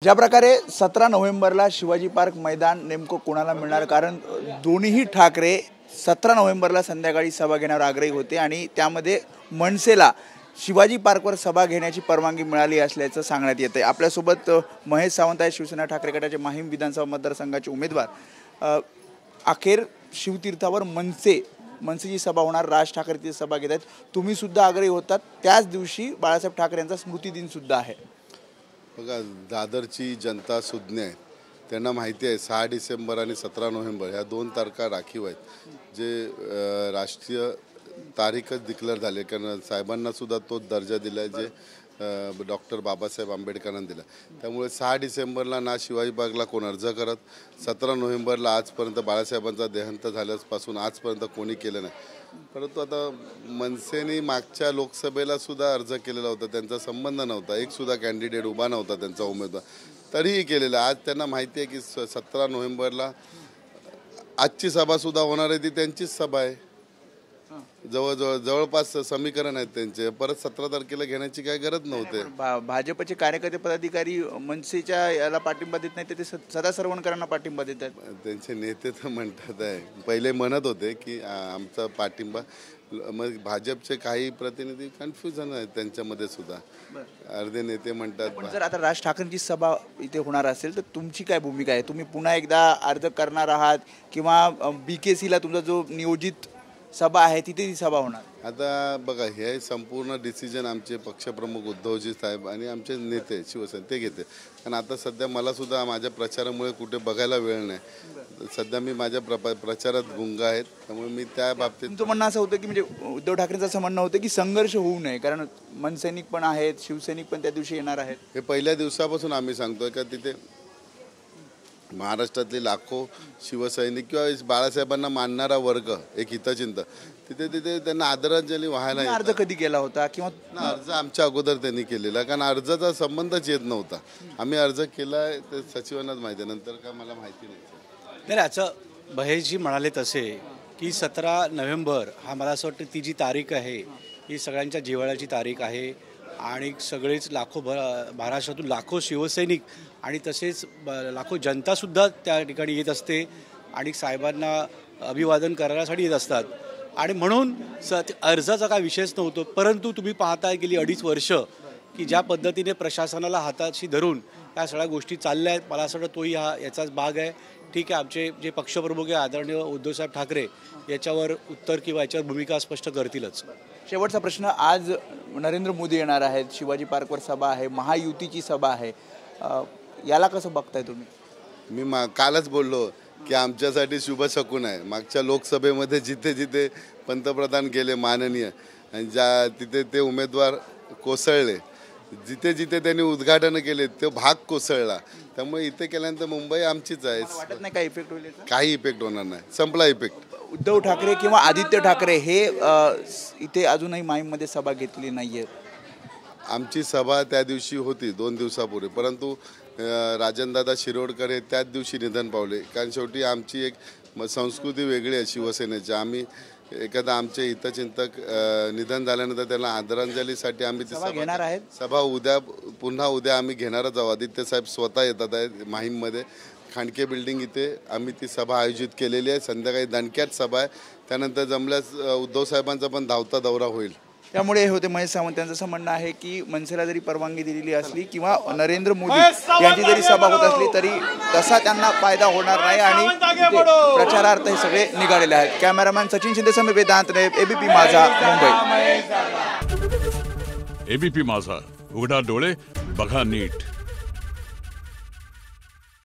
ज्या प्रकारे 17 नोव्हेंबरला शिवाजी पार्क मैदान नेमकं कोणाला मिळणार, कारण दोन्हीही ठाकरे 17 नोव्हेंबरला संध्याकाळी सभा घेण्यावर आग्रही होते आणि त्यामध्ये मनसेला शिवाजी पार्कवर सभा घेण्याची परवानगी मिळाली असल्याचं सांगण्यात येते। आपल्यासोबत महेश सावंत आहे, शिवसेना ठाकरे गटाचे माहीम विधानसभा मतदारसंघाचे उमेदवार। अखेर शिवतीर्थावर मनसेची सभा होणार, राज ठाकरे ती सभा घेत आहेत। तुम्ही सुद्धा आग्रही होतात, त्याच दिवशी बाळासाहेब ठाकरे यांचा स्मृती दिन सुद्धा आहे। बघा, दादरची जनता सुज्ञ आहे, त्यांना माहिती आहे 6 डिसेंबर आणि 17 नोव्हेंबर ह्या 2 तारखा राखीव आहेत, जे राष्ट्रीय तारीखच डिक्लेअर झाले। कारण साहेबांना सुद्धा तो दर्जा दिला आहे जे डॉक्टर बाबासाहेब आंबेडकरांनी दिला। त्यामुळे 6 डिसेंबरला ना शिवाजी पार्कला कोण अर्ज करत, 17 नोव्हेंबरला आजपर्यंत बाळासाहेबांचा देहांत झाल्यापासून आजपर्यंत कोणी केलं नाही। परंतु आता मनसेने मागच्या लोकसभेला सुद्धा अर्ज केलेला होता, त्यांचा संबंध नव्हता, एक सुद्धा कॅन्डिडेट उभा नव्हता त्यांचा उमेदवार, तरीही केलेला। आज त्यांना माहिती आहे की 17 नोव्हेंबरला आजची सभा सुद्धा होणार आहे, ती त्यांचीच सभा आहे। जवळपास समीकरण आहेत त्यांचे, परत 17 तारखेला घेण्याची काही गरज नव्हते। भाजपचे कार्यकर्ते पदाधिकारी मनसेच्या याला पाठिंबा देत नाही, ते सदा सरवणकरांना पाठिंबा देतात। त्यांचे नेते तर म्हणतात आहे, पहिले म्हणत होते की आमचा पाठिंबा, मग भाजपचे काही प्रतिनिधी कन्फ्युजन आहेत त्यांच्यामध्ये सुद्धा। अर्धे नेते म्हणतात, पण जर आता राज ठाकरेंची सभा इथे होणार असेल तर तुमची काय भूमिका आहे? तुम्ही पुन्हा एकदा अर्ज करणार आहात किंवा BKCला तुमचा जो नियोजित सभा आहे तिथे ती सभा होणार? आता बघा, हे संपूर्ण डिसिजन आमचे पक्षप्रमुख उद्धवजी साहेब आणि आमचे नेते शिवसेना ते घेते। कारण आता सध्या मला सुद्धा माझ्या प्रचारामुळे कुठे बघायला वेळ नाही, सध्या मी माझ्या प्रचारात गुंग आहेत, त्यामुळे मी त्या बाबतीत। तुमचं म्हणणं असं होतं की म्हणजे उद्धव ठाकरेंचं असं म्हणणं होतं की संघर्ष होऊ नये, कारण मनसैनिक पण आहेत, शिवसैनिक पण त्या दिवशी येणार आहेत। हे पहिल्या दिवसापासून आम्ही सांगतोय का तिथे महाराष्ट्रातले लाखो शिवसैनिक किंवा बाळासाहेबांना मानणारा वर्ग, एक हितचिंतक तिथे त्यांना आदरांजली व्हायला। अर्ज कधी केला होता किंवा अर्ज आमच्या अगोदर त्यांनी केलेला, कारण अर्जाचा संबंधच येत नव्हता। आम्ही अर्ज केला ते सचिवांनाच माहिती आहे, नंतर काय मला माहिती नाही। नाही, याचं महेशजी म्हणाले तसे की 17 नोव्हेंबर हा मला असं वाटतं ती जी तारीख आहे ही सगळ्यांच्या जिव्हाळ्याची तारीख आहे आणि सगळेच लाखो महाराष्ट्रातून लाखो शिवसैनिक आणि तसेच लाखो जनतासुद्धा त्या ठिकाणी येत असते आणि साहेबांना अभिवादन करण्यासाठी येत असतात आणि म्हणून अर्जाचा काय विषयच नव्हतो। परंतु तुम्ही पाहताय गेली 2.5 वर्ष की ज्या पद्धतीने प्रशासनाला हाताशी धरून या सगळ्या गोष्टी चालल्या आहेत, मला असं वाटतं तोही याचाच भाग आहे। ठीक आहे, आमचे जे पक्षप्रमुख आहे आदरणीय उद्धवसाहेब ठाकरे याच्यावर उत्तर किंवा याच्यावर भूमिका स्पष्ट करतीलच। शेवटचा प्रश्न, आज नरेंद्र मोदी येणार आहेत, शिवाजी पार्कवर सभा आहे, महायुतीची सभा आहे, याला कसं बघताय तुम्ही? मी कालच बोललो की आमच्यासाठी शुभ शकुन आहे। मागच्या लोकसभेमध्ये जिथे जिथे पंतप्रधान गेले माननीय आणि ज्या तिथे ते उमेदवार कोसळले, जिथे जिथे त्यांनी उद्घाटन केले तो भाग कोसळला, त्यामुळे इथे केल्यानंतर मुंबई आमचीच आहे। वाटत नाही काही इफेक्ट होईल? काही इफेक्ट होणार नाही, संपला इफेक्ट। उद्धव ठाकरे किंवा आदित्य ठाकरे हे इथे अजूनही माहीममध्ये सभा घेतली नाहीये। आमची सभा त्या दिवशी होती 2 दिवसापूर्वी, परंतु राजनदादा शिरोडकर हे त्याच दिवशी निधन पावले। कारण शेवटी आमची एक संस्कृती वेगळी आहे शिवसेनेची। आम्ही एखादा आमचे हितचिंतक निधन झाल्यानंतर त्याला आदरांजलीसाठी आम्ही ती सभा घेणार आहेत। सभा पुन्हा उद्या आम्ही घेणारच आहोत। आदित्य साहेब स्वतः येतात आहेत माहीममध्ये, खांडके बिल्डिंग इथे आम्ही ती सभा आयोजित केलेली आहे। संध्याकाळी दणक्यात सभा आहे, त्यानंतर जमल्यास उद्धव साहेबांचा पण धावता दौरा होईल। त्यामुळे हे होते महेश सावंत यांचं असं म्हणणं आहे की मनसेला जरी परवानगी दिलेली असली किंवा नरेंद्र मोदी यांची जरी सभा होत असली तरी तसा त्यांना फायदा होणार नाही आणि प्रचारार्थ हे सगळे निघालेले आहेत। कॅमेरामॅन सचिन शिंदे समेत वेदांत ने, ABP माझा, मुंबई। ABP माझा, उघडा डोळे बघा नीट।